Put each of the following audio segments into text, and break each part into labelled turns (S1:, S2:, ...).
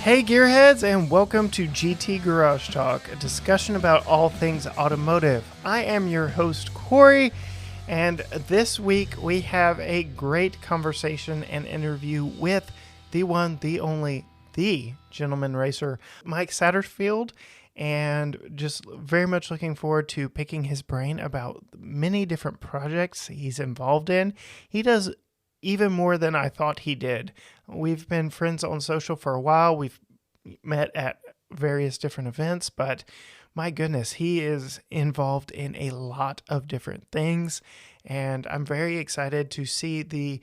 S1: Hey Gearheads, and welcome to GT Garage Talk, a discussion about all things automotive. I am your host, Cory, and this week we have a great conversation and interview with the one, the only, the gentleman racer, Mike Satterfield, and just very much looking forward to picking his brain about many different projects he's involved in. He does even more than I thought he did. We've been friends on social for a while. We've met at various different events, but my goodness, he is involved in a lot of different things. And I'm very excited to see the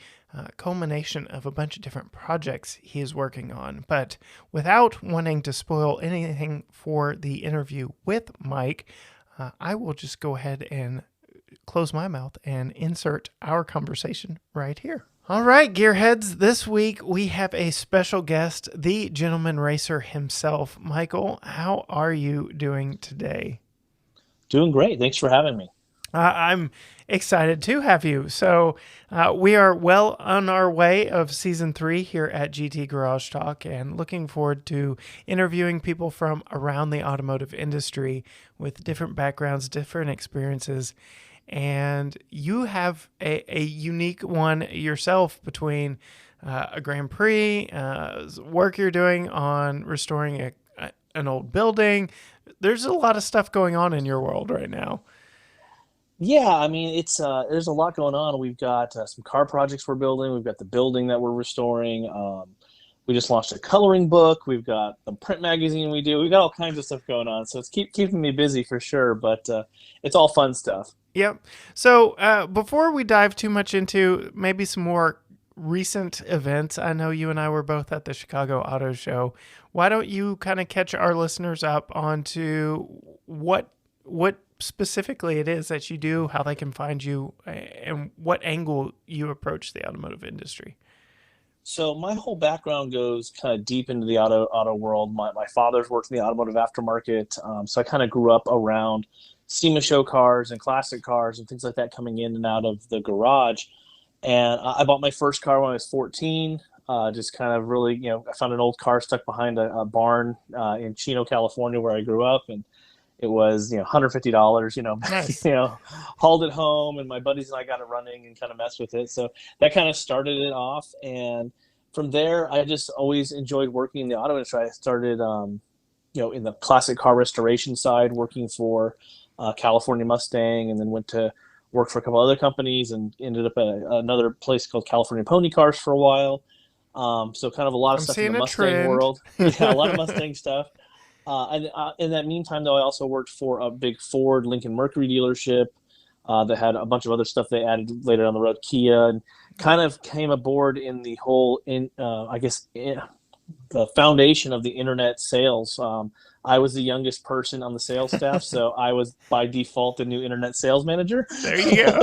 S1: culmination of a bunch of different projects he is working on. But without wanting to spoil anything for the interview with Mike, I will just go ahead and close my mouth and insert our conversation right here. All right, Gearheads, this week we have a special guest, the gentleman racer himself. Michael, how are you doing today?
S2: Doing great. Thanks for having me.
S1: I'm excited to have you. So we are well on our way of season 3 here at GT Garage Talk and looking forward to interviewing people from around the automotive industry with different backgrounds, different experiences. And you have a unique one yourself between a Grand Prix, work you're doing on restoring an old building. There's a lot of stuff going on in your world right now.
S2: Yeah, I mean, it's there's a lot going on. We've got some car projects we're building. We've got the building that we're restoring. We just launched a coloring book. We've got the print magazine we do. We've got all kinds of stuff going on. So it's keeping me busy for sure, but it's all fun stuff.
S1: Yep. So before we dive too much into maybe some more recent events, I know you and I were both at the Chicago Auto Show. Why don't you kind of catch our listeners up onto what specifically it is that you do, how they can find you, and what angle you approach the automotive industry?
S2: So my whole background goes kind of deep into the auto world. My father's worked in the automotive aftermarket, so I kind of grew up around SEMA show cars and classic cars and things like that coming in and out of the garage. And I bought my first car when I was 14. Just kind of really, I found an old car stuck behind a barn in Chino, California, where I grew up, and it was $150.
S1: Nice.
S2: Hauled it home, and my buddies and I got it running and kind of messed with it. So that kind of started it off, and from there, I just always enjoyed working in the auto industry. I started, in the classic car restoration side, working for California Mustang, and then went to work for a couple other companies and ended up at another place called California Pony Cars for a while. So kind of a lot of
S1: I'm
S2: stuff in the
S1: seeing a
S2: Mustang
S1: trend.
S2: world. Yeah, a lot of Mustang stuff. And in that meantime, though, I also worked for a big Ford Lincoln Mercury dealership that had a bunch of other stuff they added later on the road, Kia, and kind of came aboard in the whole, the foundation of the internet sales. I was the youngest person on the sales staff, so I was by default the new internet sales manager.
S1: There you go.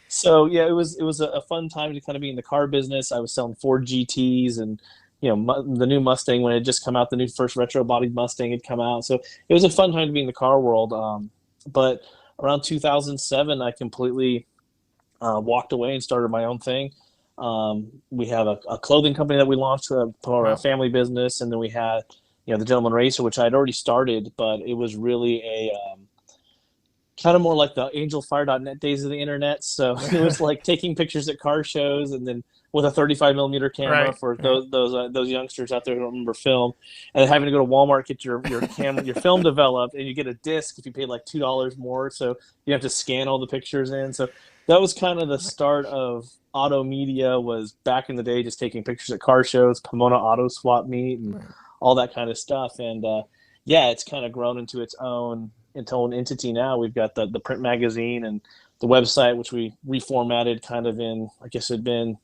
S2: So yeah, it was a fun time to kind of be in the car business. I was selling Ford GTs and the new Mustang when it had just come out. The new first retro bodied Mustang had come out, so it was a fun time to be in the car world. But around 2007, I completely walked away and started my own thing. We have a clothing company that we launched for a family business, and then we had the Gentleman Racer, which I had already started, but it was really a kind of more like the angelfire.net days of the internet. So it was like taking pictures at car shows, and then with a 35 millimeter camera
S1: Right.
S2: for those youngsters out there who don't remember film, and then having to go to Walmart, get your camera, your film developed, and you get a disc if you paid like $2 more. So you have to scan all the pictures in. So that was kind of the start of auto media. Was back in the day just taking pictures at car shows, Pomona Auto Swap Meet, and all that kind of stuff. And yeah, it's kind of grown into its own entity now. We've got the print magazine and the website, which we reformatted kind of in, I guess it'd been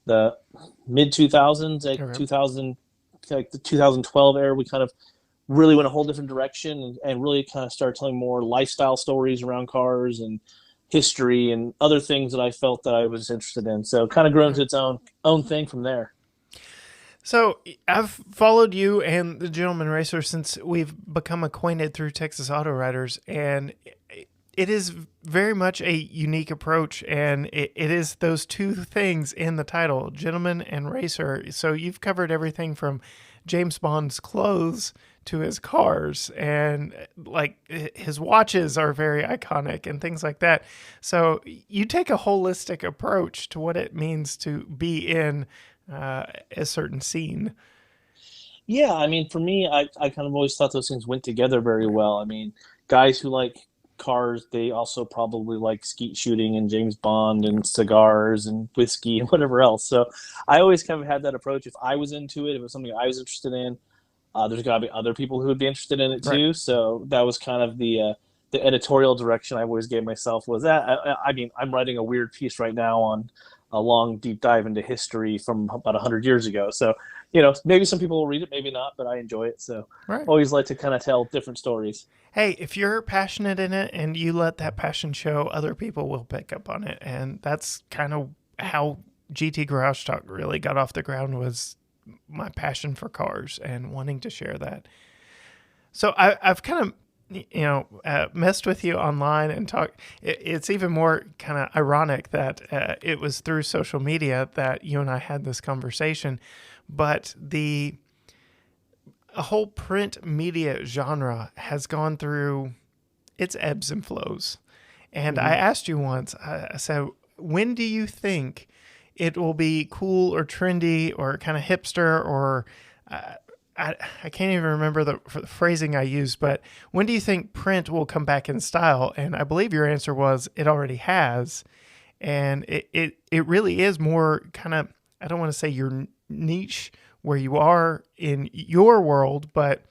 S2: the mid 2000s, like 2000, like the 2012 era. We kind of really went a whole different direction and really kind of started telling more lifestyle stories around cars and history and other things that I felt that I was interested in. So kind of grown to its own thing from there.
S1: So I've followed you and the Gentleman Racer since we've become acquainted through Texas Auto Riders, and it is very much a unique approach, and it is those two things in the title, gentleman and racer. So you've covered everything from James Bond's clothes to his cars, and like his watches are very iconic and things like that. So you take a holistic approach to what it means to be in a certain scene.
S2: Yeah, I mean, for me, I kind of always thought those things went together very well. I mean, guys who like cars, they also probably like skeet shooting and James Bond and cigars and whiskey and whatever else. So I always kind of had that approach. If I was into it, if it was something I was interested in, there's got to be other people who would be interested in it
S1: Right.
S2: too. So that was kind of the editorial direction I always gave myself was that. I mean, I'm writing a weird piece right now on a long deep dive into history from about 100 years ago. So, maybe some people will read it, maybe not, but I enjoy it. So
S1: Right.
S2: always like to kind of tell different stories.
S1: Hey, if you're passionate in it and you let that passion show, other people will pick up on it. And that's kind of how GT Garage Talk really got off the ground, was my passion for cars and wanting to share that. So I've kind of, messed with you online and talk. It's even more kind of ironic that it was through social media that you and I had this conversation, but the a whole print media genre has gone through its ebbs and flows. And I
S2: Hmm.
S1: asked you once, I said, when do you think it will be cool or trendy or kind of hipster or uh, I can't even remember the phrasing I used, but when do you think print will come back in style? And I believe your answer was it already has. And it really is more kind of, I don't want to say your niche where you are in your world, but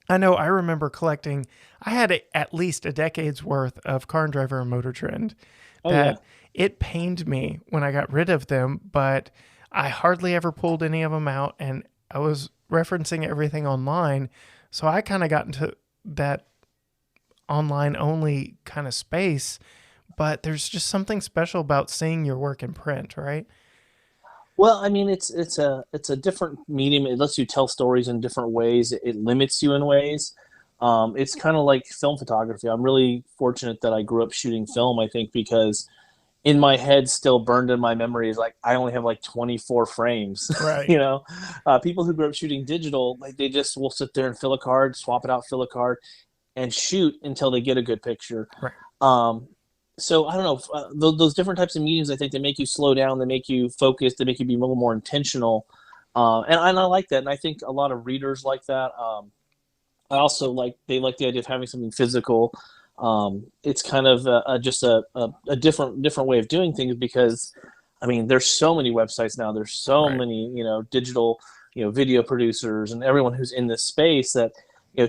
S1: I know I remember collecting, I had at least a decade's worth of Car and Driver and Motor Trend
S2: Oh yeah.
S1: that it pained me when I got rid of them, but I hardly ever pulled any of them out, and I was referencing everything online. So I kind of got into that online only kind of space, but there's just something special about seeing your work in print, right?
S2: Well, I mean, it's a different medium. It lets you tell stories in different ways. It limits you in ways. It's kind of like film photography. I'm really fortunate that I grew up shooting film. I think because in my head, still burned in my memory is like I only have like 24 frames.
S1: Right.
S2: you know, People who grew up shooting digital, like they just will sit there and fill a card, swap it out, fill a card, and shoot until they get a good picture.
S1: Right.
S2: Um, so I don't know those different types of mediums. I think they make you slow down, they make you focus, they make you be a little more intentional, and I like that. And I think a lot of readers like that. I also they like the idea of having something physical. It's kind of just a different way of doing things because, I mean, there's so many websites now. There's so
S1: Right.
S2: many digital video producers and everyone who's in this space that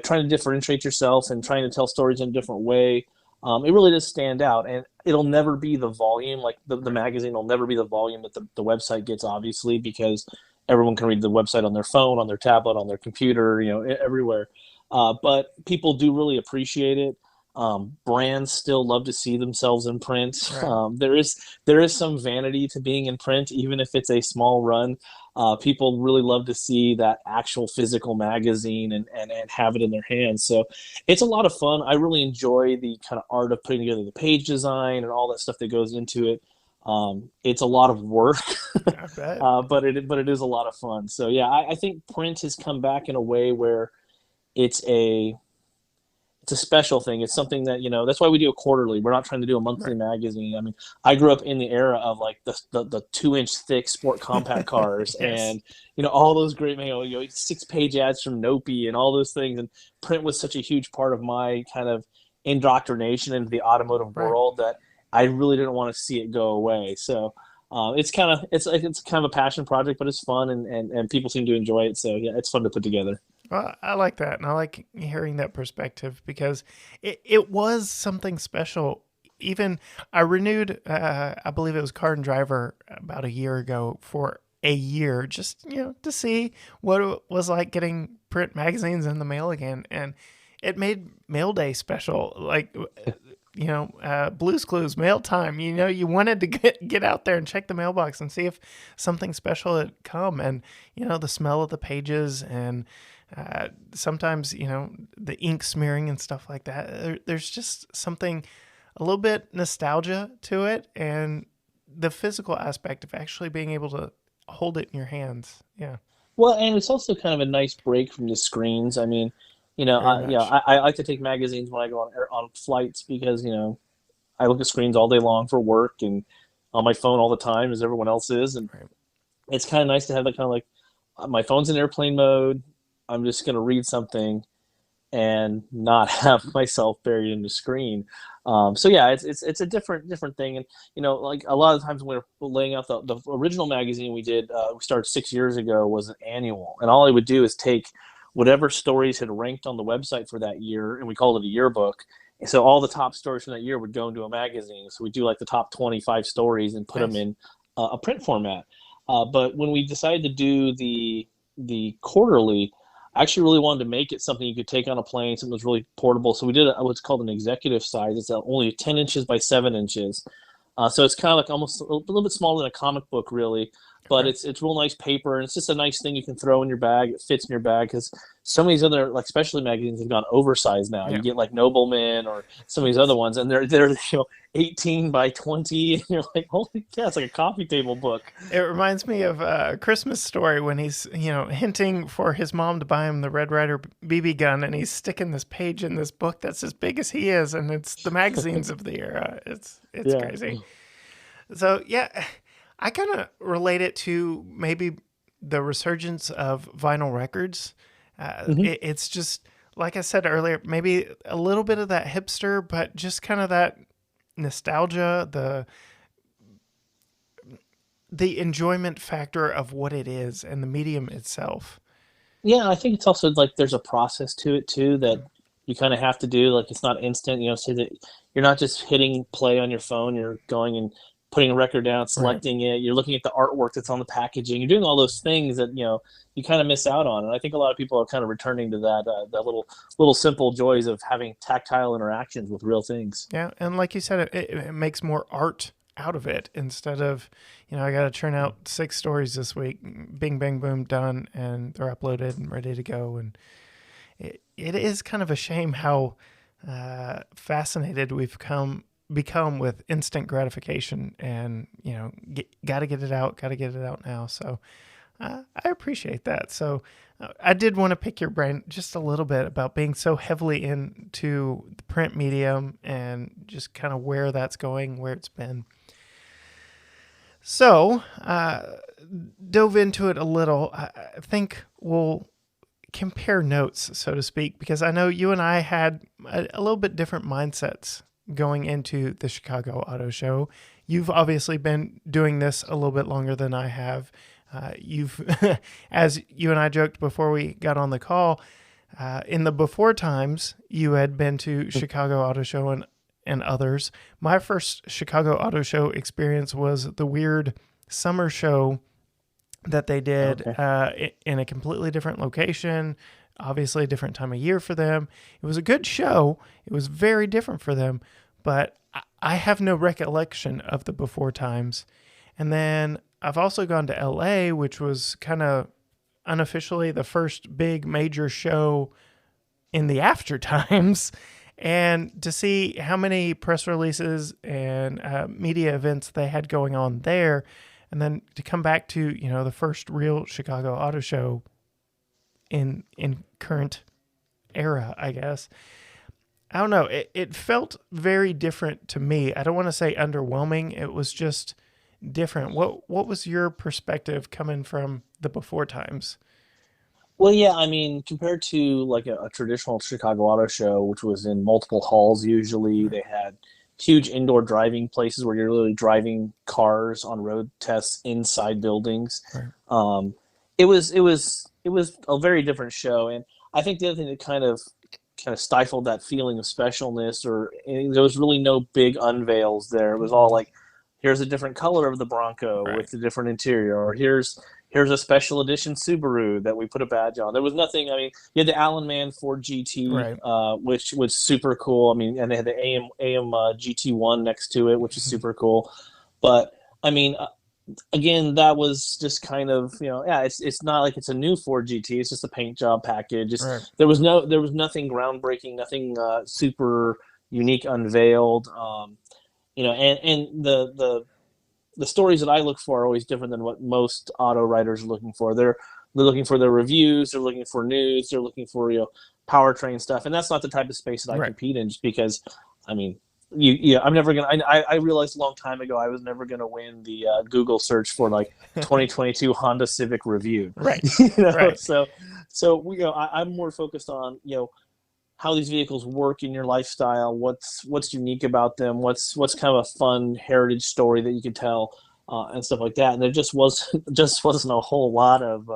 S2: trying to differentiate yourself and trying to tell stories in a different way. It really does stand out, and it'll never be the volume like the
S1: Right.
S2: magazine will never be the volume that the website gets, obviously, because everyone can read the website on their phone, on their tablet, on their computer, everywhere. But people do really appreciate it. Brands still love to see themselves in print.
S1: Right.
S2: There is some vanity to being in print, even if it's a small run. People really love to see that actual physical magazine and have it in their hands. So it's a lot of fun. I really enjoy the kind of art of putting together the page design and all that stuff that goes into it. It's a lot of work,
S1: I bet.
S2: but it is a lot of fun. So yeah, I think print has come back in a way where it's a it's a special thing. It's something that that's why we do a quarterly. We're not trying to do a monthly
S1: Right.
S2: magazine. I mean, I grew up in the era of like the 2-inch thick sport compact cars,
S1: Yes.
S2: and all those great 6-page ads from Nopi and all those things. And print was such a huge part of my kind of indoctrination into the automotive
S1: Right.
S2: world that I really didn't want to see it go away. So it's kind of a passion project, but it's fun, and people seem to enjoy it. So yeah, it's fun to put together.
S1: Well, I like that. And I like hearing that perspective because it was something special. Even I renewed, I believe it was Car and Driver about a year ago for a year, just, to see what it was like getting print magazines in the mail again. And it made mail day special. Like, Blue's Clues, mail time. You wanted to get out there and check the mailbox and see if something special had come. And, the smell of the pages and sometimes, the ink smearing and stuff like that. There's just something a little bit nostalgia to it, and the physical aspect of actually being able to hold it in your hands. Yeah,
S2: Well, and it's also kind of a nice break from the screens. I mean,
S1: very much.
S2: I like to take magazines when I go on flights because I look at screens all day long for work and on my phone all the time, as everyone else is, and
S1: Right.
S2: it's kind of nice to have that kind of like my phone's in airplane mode. I'm just going to read something and not have myself buried in the screen. So yeah, it's a different thing, and like a lot of times when we're laying out the original magazine we started 6 years ago was an annual, and all I would do is take whatever stories had ranked on the website for that year, and we called it a yearbook. And so all the top stories from that year would go into a magazine. So we do like the top 25 stories and put them
S1: Nice.
S2: in a print format. But when we decided to do the quarterly, I actually really wanted to make it something you could take on a plane, something that was really portable. So we did what's called an executive size. It's only 10 inches by 7 inches. So it's kind of like almost a little bit smaller than a comic book, really. But
S1: Right.
S2: it's real nice paper, and it's just a nice thing you can throw in your bag. It fits in your bag because some of these other like specialty magazines have gone oversized now. You
S1: Yeah.
S2: get like Nobleman or some of these other ones, and they're 18 by 20, and you're like, holy cow, it's like a coffee table book.
S1: It reminds me of a Christmas Story when he's, hinting for his mom to buy him the Red Ryder BB gun, and he's sticking this page in this book that's as big as he is, and it's the magazines of the era. It's
S2: Yeah.
S1: crazy. So yeah, I kind of relate it to maybe the resurgence of vinyl records.
S2: Hmm.
S1: It's just like I said earlier, maybe a little bit of that hipster, but just kind of that nostalgia, the enjoyment factor of what it is and the medium itself.
S2: Yeah, I think it's also like there's a process to it too that you kind of have to do. Like it's not instant, so that you're not just hitting play on your phone. You're going and putting a record down,
S1: Right.
S2: selecting it. You're looking at the artwork that's on the packaging. You're doing all those things that you kind of miss out on. And I think a lot of people are kind of returning to that little simple joys of having tactile interactions with real things.
S1: Yeah, and like you said, it makes more art out of it instead of, I got to churn out 6 stories this week. Bing, bang, boom, done, and they're uploaded and ready to go. And it is kind of a shame how fascinated we've become with instant gratification, and got to get it out, got to get it out now. So I appreciate that. So I did want to pick your brain just a little bit about being so heavily into the print medium and just kind of where that's going, where it's been. So dove into it a little. I think we'll compare notes, so to speak, because I know you and I had a little bit different mindsets going into the Chicago Auto Show. You've obviously been doing this a little bit longer than I have. You've, as you and I joked before we got on the call, in the before times, you had been to Chicago Auto Show and others. My first Chicago Auto Show experience was the weird summer show that they did
S2: Okay.
S1: in a completely different location, obviously a different time of year for them. It was a good show. It was very different for them, but I have no recollection of the before times. And then I've also gone to LA, which was kind of unofficially the first big major show in the after times. And to see how many press releases and media events they had going on there, and then to come back to the first real Chicago Auto Show in current era, I guess. I don't know. It felt very different to me. I don't want to say underwhelming. It was just different. What was your perspective coming from the before times?
S2: Well, yeah, I mean, compared to like a traditional Chicago Auto Show, which was in multiple halls usually,
S1: Right.
S2: they had huge indoor driving places where you're literally driving cars on road tests inside buildings.
S1: Right.
S2: Um, it was a very different show, and I think the other thing that kind of stifled that feeling of specialness, or there was really no big unveils there. It was all
S1: Mhm.
S2: like, here's a different color of the Bronco
S1: Right.
S2: with a different interior, or here's a special edition Subaru that we put a badge on. There was nothing. I mean, you had the Allen Man Ford GT,
S1: Right.
S2: which was super cool. I mean, and they had the AM GT1 next to it, which is
S1: Mhm.
S2: super cool. But I mean, again, that was just kind of yeah. It's not like it's a new Ford GT. It's just a paint job package.
S1: Right.
S2: There was nothing groundbreaking, nothing super unique unveiled. And the stories that I look for are always different than what most auto writers are looking for. They're looking for their reviews, they're looking for news, they're looking for powertrain stuff, and that's not the type of space that I
S1: Right.
S2: compete in. Just because, I mean, I'm never gonna. I realized a long time ago I was never gonna win the Google search for like 2022 Honda Civic review.
S1: Right. Right.
S2: So I'm more focused on how these vehicles work in your lifestyle, what's unique about them, what's kind of a fun heritage story that you can tell, and stuff like that. And there just wasn't a whole lot of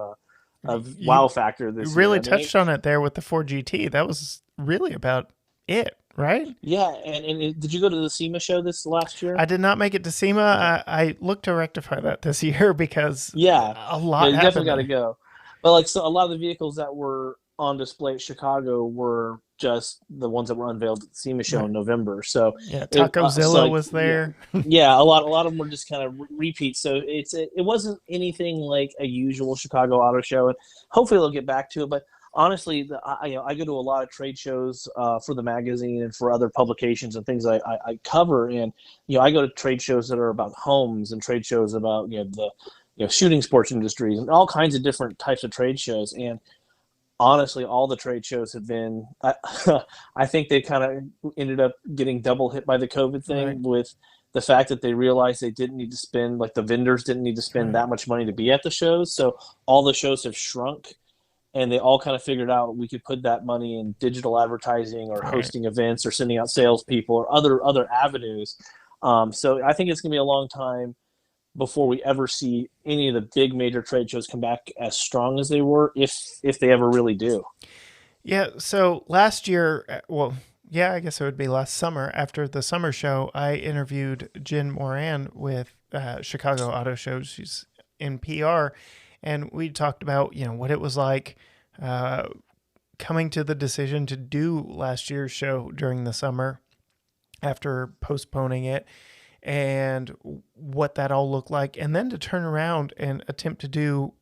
S1: You
S2: wow factor
S1: you
S2: this year.
S1: really
S2: I mean,
S1: touched on it there with the Ford GT. That was really about it, right?
S2: yeah. And did you go to the SEMA show this last year?
S1: I did not make it to SEMA.
S2: Okay.
S1: I look to rectify that this year because
S2: Yeah,
S1: a
S2: yeah,
S1: lot
S2: you definitely
S1: happened
S2: got to
S1: there.
S2: go. But like, so a lot of the vehicles that were on display at Chicago were just the ones that were unveiled at the SEMA show
S1: Right.
S2: in November. So
S1: Yeah,
S2: so
S1: Tacozilla
S2: like,
S1: was
S2: yeah,
S1: there.
S2: yeah, a lot of them were just kind of repeats. So it wasn't anything like a usual Chicago Auto Show, and hopefully they'll get back to it. But honestly, I go to a lot of trade shows for the magazine and for other publications and things I cover, and I go to trade shows that are about homes and trade shows about the shooting sports industries and all kinds of different types of trade shows. And honestly, all the trade shows have been. I think they kind of ended up getting double hit by the COVID
S1: Right.
S2: thing with the fact that they realized they didn't need to spend, like the vendors didn't need to spend
S1: Right.
S2: that much money to be at the shows. So all the shows have shrunk, and they all kind of figured out we could put that money in digital advertising or
S1: Right.
S2: hosting events or sending out salespeople or other avenues. So I think it's going to be a long time before we ever see any of the big major trade shows come back as strong as they were, if they ever really do.
S1: Yeah. So last year, well, yeah, I guess it would be last summer after the summer show, I interviewed Jen Moran with Chicago Auto Show. She's in PR. And we talked about, what it was like uh, coming to the decision to do last year's show during the summer after postponing it and what that all looked like, and then to turn around and attempt to do,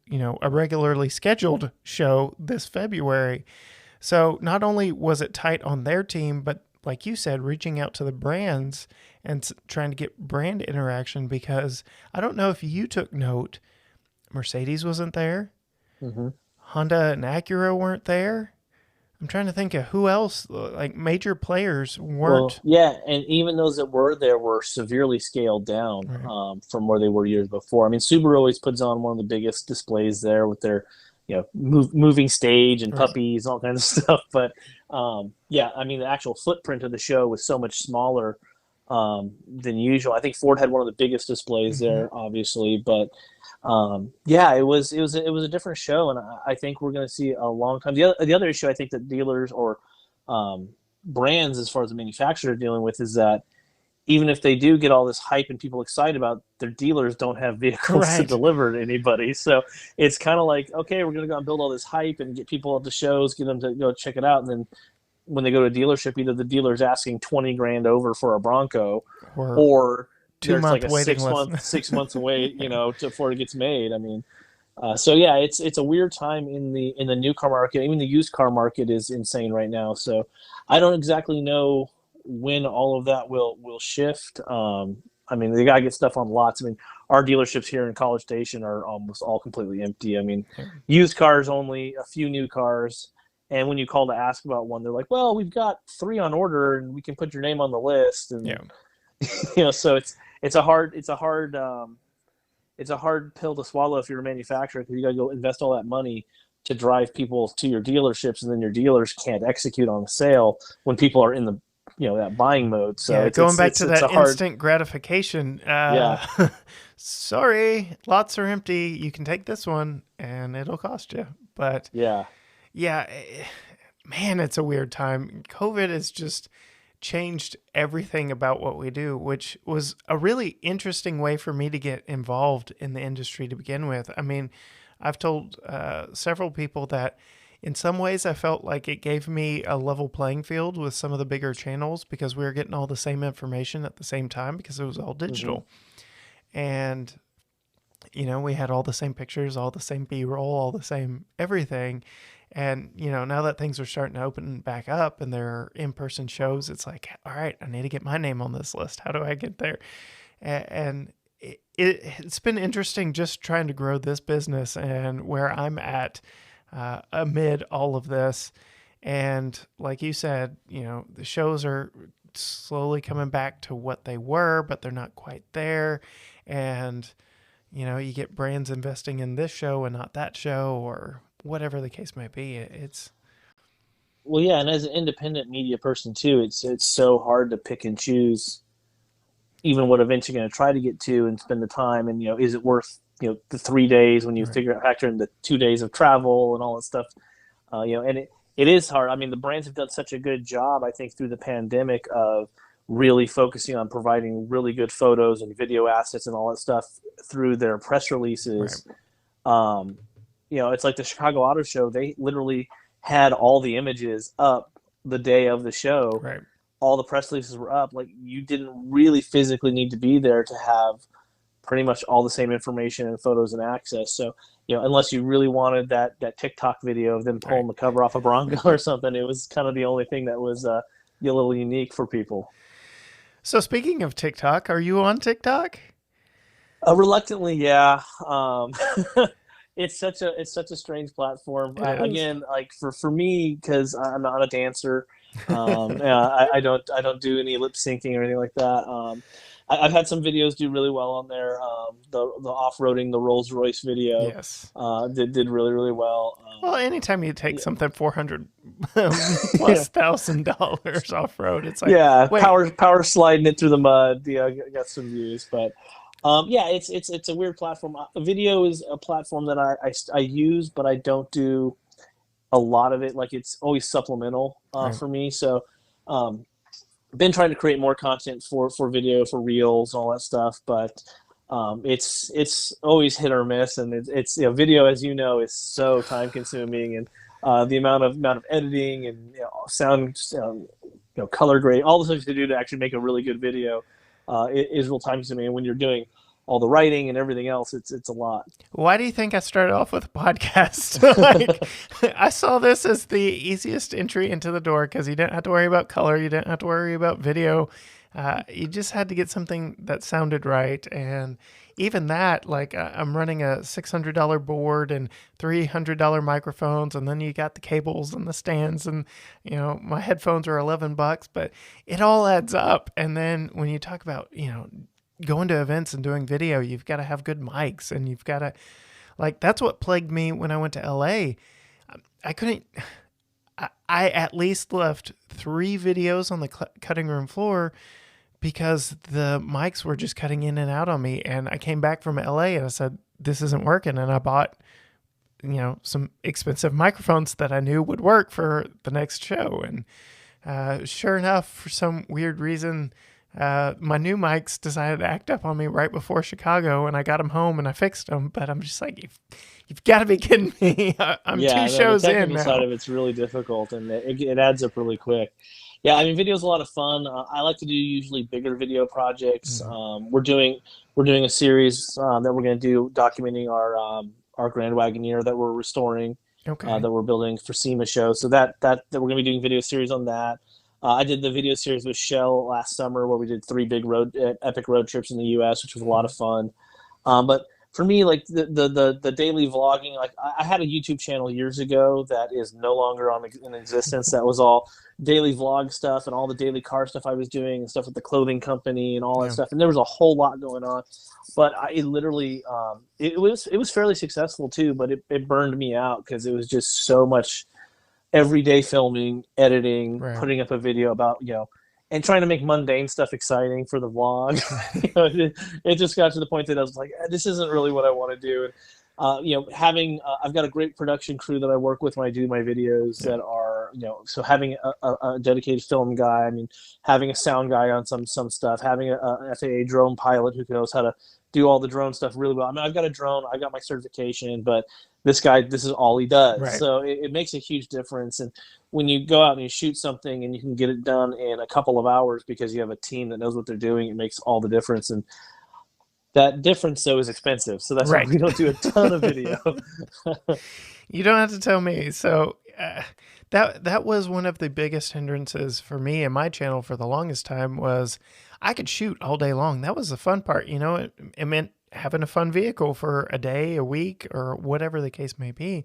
S1: a regularly scheduled show this February. So not only was it tight on their team, but like you said, reaching out to the brands and trying to get brand interaction because I don't know if you took note, Mercedes wasn't there,
S2: Mm-hmm.
S1: Honda and Acura weren't there. I'm trying to think of who else, like major players
S2: Well,
S1: weren't.
S2: yeah, and even those that were there were severely scaled down
S1: Right.
S2: from where they were years before. I mean, Subaru always puts on one of the biggest displays there with their, moving stage and
S1: Right.
S2: puppies and all kinds of stuff. But yeah, I mean, the actual footprint of the show was so much smaller than usual. I think Ford had one of the biggest displays
S1: Mm-hmm.
S2: there, obviously, but yeah, it was a different show, and I think we're going to see a long time. The other issue I think that dealers or um, brands, as far as the manufacturer, are dealing with is that even if they do get all this hype and people excited about, their dealers don't have vehicles to
S1: Right.
S2: deliver to anybody. So it's kind of like, okay, we're going to go and build all this hype and get people at the shows, get them to go check it out, and then when they go to a dealership, either the dealer's asking 20 grand over for a Bronco,
S1: Or
S2: or
S1: two
S2: there's like
S1: month
S2: a
S1: waiting
S2: six
S1: list.
S2: month 6 months away, before it gets made. I mean, so yeah, it's a weird time in the new car market. Even the used car market is insane right now. So I don't exactly know when all of that will shift. I mean, they gotta get stuff on lots. I mean, our dealerships here in College Station are almost all completely empty. I mean,
S1: Yeah.
S2: used cars only, a few new cars. And when you call to ask about one, they're like, "Well, we've got 3 on order, and we can put your name on the list." And
S1: Yeah.
S2: so it's a hard pill to swallow if you're a manufacturer, because you got to go invest all that money to drive people to your dealerships, and then your dealers can't execute on the sale when people are in the that buying mode. So
S1: Yeah,
S2: it's
S1: going
S2: it's
S1: back
S2: it's
S1: to
S2: it's
S1: that
S2: a hard.
S1: instant gratification.
S2: Yeah.
S1: Sorry, lots are empty. You can take this one, and it'll cost you. But
S2: Yeah.
S1: yeah, man, it's a weird time. COVID has just changed everything about what we do, which was a really interesting way for me to get involved in the industry to begin with. I mean, I've told several people that in some ways I felt like it gave me a level playing field with some of the bigger channels because we were getting all the same information at the same time because it was all
S2: Hmm.
S1: digital. And, we had all the same pictures, all the same B roll, all the same everything. And, now that things are starting to open back up and there are in-person shows, it's like, all right, I need to get my name on this list. How do I get there? And it's been interesting just trying to grow this business and where I'm at amid all of this. And like you said, the shows are slowly coming back to what they were, but they're not quite there. And, you get brands investing in this show and not that show, or whatever the case may be.
S2: Well, yeah, and as an independent media person too, it's so hard to pick and choose even what events you're going to try to get to and spend the time. And is it worth the 3 days when you
S1: Right.
S2: factor in the 2 days of travel and all that stuff? And it is hard. I mean, the brands have done such a good job, I think, through the pandemic of really focusing on providing really good photos and video assets and all that stuff through their press
S1: Right.
S2: releases. Um, it's like the Chicago Auto Show. They literally had all the images up the day of the show.
S1: Right.
S2: All the press releases were up. Like, you didn't really physically need to be there to have pretty much all the same information and photos and access. So, unless you really wanted that TikTok video of them
S1: Right.
S2: pulling the cover off a Bronco or something, it was kind of the only thing that was a little unique for people.
S1: So speaking of TikTok, are you on TikTok?
S2: Reluctantly, yeah. It's such a strange platform.
S1: It is.
S2: Again, like for me, because I'm not a dancer. Yeah, I don't do any lip syncing or anything like that. I've had some videos do really well on there. The off roading the Rolls Royce video
S1: Yes.
S2: did really really well.
S1: Well, anytime you take
S2: Yeah,
S1: something 400
S2: yeah,
S1: plus $1,000 off road, it's like,
S2: yeah.
S1: wait,
S2: Power sliding it through the mud. Yeah, got some views, but yeah, it's a weird platform. Video is a platform that I use, but I don't do a lot of it. Like, it's always supplemental
S1: right.
S2: for me. So um, been trying to create more content for video, for reels, all that stuff, but it's always hit or miss. And it's video, as you know, is so time consuming, and the amount of editing and sound, color grade, all the stuff to do to actually make a really good video is real time consuming. And when you're doing all the writing and everything else, it's a lot.
S1: Why do you think I started off with a podcast? Like, I saw this as the easiest entry into the door because you didn't have to worry about color, you didn't have to worry about video. You just had to get something that sounded right. And even that, like, I'm running a $600 board and $300 microphones, and then you got the cables and the stands, and my headphones are $11, but it all adds up. And then when you talk about going to events and doing video, you've got to have good mics, and you've got to, like, that's what plagued me when I went to LA. I couldn't, I at least left 3 videos on the cutting room floor because the mics were just cutting in and out on me. And I came back from LA and I said, this isn't working. And I bought, some expensive microphones that I knew would work for the next show. And sure enough, for some weird reason, my new mics decided to act up on me right before Chicago, and I got them home and I fixed them. But I'm just like, you've got to be kidding me. I'm 2
S2: Yeah, no, the
S1: shows in
S2: technical side
S1: now.
S2: of it's really difficult, and it adds up really quick. Yeah, I mean, video is a lot of fun. I like to do usually bigger video projects.
S1: Mhm.
S2: We're doing a series that we're going to do documenting our Grand Wagoneer that we're restoring,
S1: Okay.
S2: that we're building for SEMA show. So that we're going to be doing video series on that. I did the video series with Shell last summer where we did 3 big epic road trips in the U.S., which was a lot of fun. But for me, like the daily vlogging, like I had a YouTube channel years ago that is no longer in existence. That was all daily vlog stuff and all the daily car stuff I was doing and stuff with the clothing company and all that
S1: Yeah.
S2: stuff. And there was a whole lot going on, but it literally it was fairly successful too. But it burned me out because it was just so much everyday filming, editing,
S1: Right.
S2: putting up a video about and trying to make mundane stuff exciting for the vlog. It just got to the point that I was like, this isn't really what I want to do. And having I've got a great production crew that I work with when I do my videos
S1: Yeah.
S2: that are so having a dedicated film guy. I mean, having a sound guy on some stuff, having a FAA drone pilot who knows how to do all the drone stuff really well. I mean, I've got a drone, I got my certification, but this guy, this is all he does.
S1: Right.
S2: So it makes a huge difference. And when you go out and you shoot something and you can get it done in a couple of hours because you have a team that knows what they're doing, it makes all the difference. And that difference, though, is expensive. So that's why
S1: Right.
S2: we don't do a ton of video.
S1: You don't have to tell me. So that was one of the biggest hindrances for me and my channel for the longest time was I could shoot all day long. That was the fun part. It meant having a fun vehicle for a day, a week, or whatever the case may be.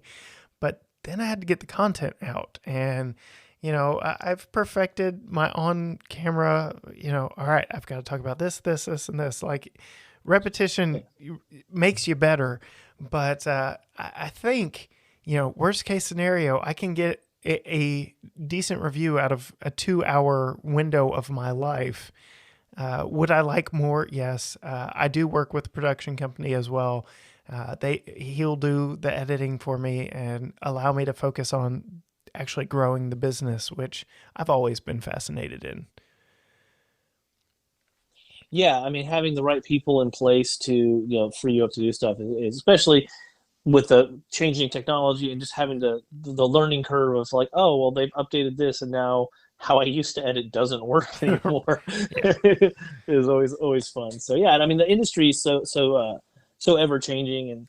S1: But then I had to get the content out. And, I've perfected my on camera, all right, I've got to talk about this, and this. Like repetition makes you better. But I think, worst case scenario, I can get a decent review out of a 2 hour window of my life. Would I like more? Yes. I do work with a production company as well. He'll do the editing for me and allow me to focus on actually growing the business, which I've always been fascinated in.
S2: Yeah, I mean, having the right people in place to free you up to do stuff is especially with the changing technology and just having the learning curve of like, oh well, they've updated this and now how I used to edit doesn't work anymore
S1: Yeah.
S2: is always fun. So yeah, and I mean the industry is so ever changing, and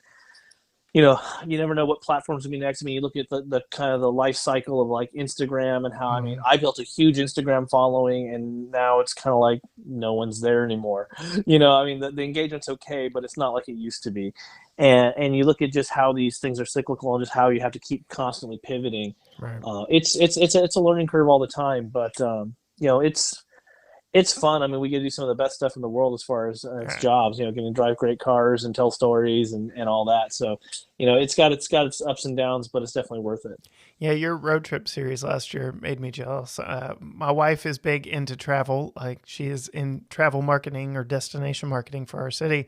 S2: you never know what platforms will be next. I mean, you look at the kind of the life cycle of like Instagram and how, I mean,
S1: Mm,
S2: I built a huge Instagram following and now it's kind of like no one's there anymore. I mean, the engagement's okay, but it's not like it used to be. And you look at just how these things are cyclical and just how you have to keep constantly pivoting.
S1: right.
S2: It's a learning curve all the time, but it's fun. I mean, we get to do some of the best stuff in the world as far as
S1: Right.
S2: jobs. Getting to drive great cars and tell stories and all that. So, it's got its ups and downs, but it's definitely worth it.
S1: Yeah, your road trip series last year made me jealous. My wife is big into travel. Like she is in travel marketing or destination marketing for our city.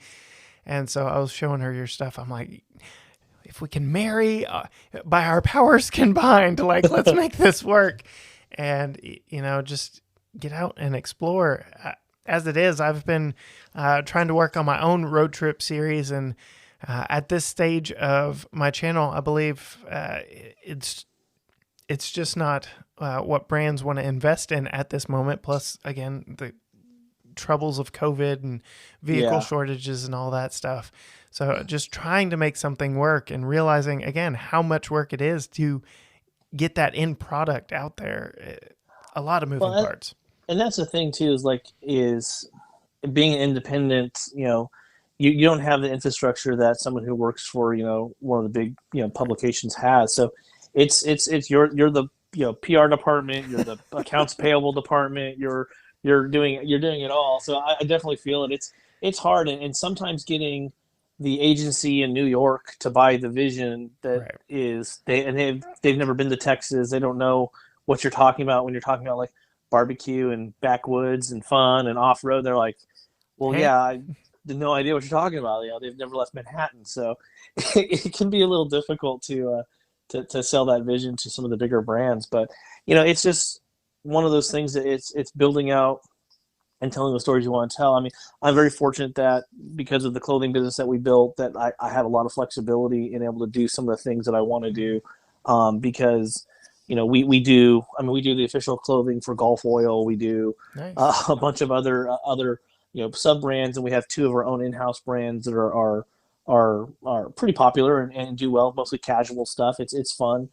S1: And so I was showing her your stuff. I'm like, if we can marry by our powers combined, like let's make this work. And just get out and explore. As it is, I've been trying to work on my own road trip series, and at this stage of my channel, I believe it's just not what brands want to invest in at this moment. Plus, again, the troubles of COVID and vehicle
S2: Yeah.
S1: shortages and all that stuff. So just trying to make something work and realizing again how much work it is to get that end product out there. A lot of moving
S2: Well,
S1: parts.
S2: and that's the thing too is being independent. You don't have the infrastructure that someone who works for one of the big publications has. So it's you're the PR department, you're the accounts payable department, you're doing it all. So I definitely feel it. It's hard, and sometimes getting the agency in New York to buy the vision that
S1: Right.
S2: is they've never been to Texas. They don't know what you're talking about when you're talking about like barbecue and backwoods and fun and off road. They're like, well,
S1: Hey,
S2: yeah, I have no idea what you're talking about. They've never left Manhattan, so it can be a little difficult to sell that vision to some of the bigger brands. But it's just one of those things that it's building out and telling the stories you want to tell. I mean, I'm very fortunate that because of the clothing business that we built, that I have a lot of flexibility in able to do some of the things that I want to do, because we do. I mean, we do the official clothing for Golf Oil. We do
S1: nice.
S2: a bunch of other sub brands, and we have two of our own in-house brands that are pretty popular and do well. Mostly casual stuff. It's fun,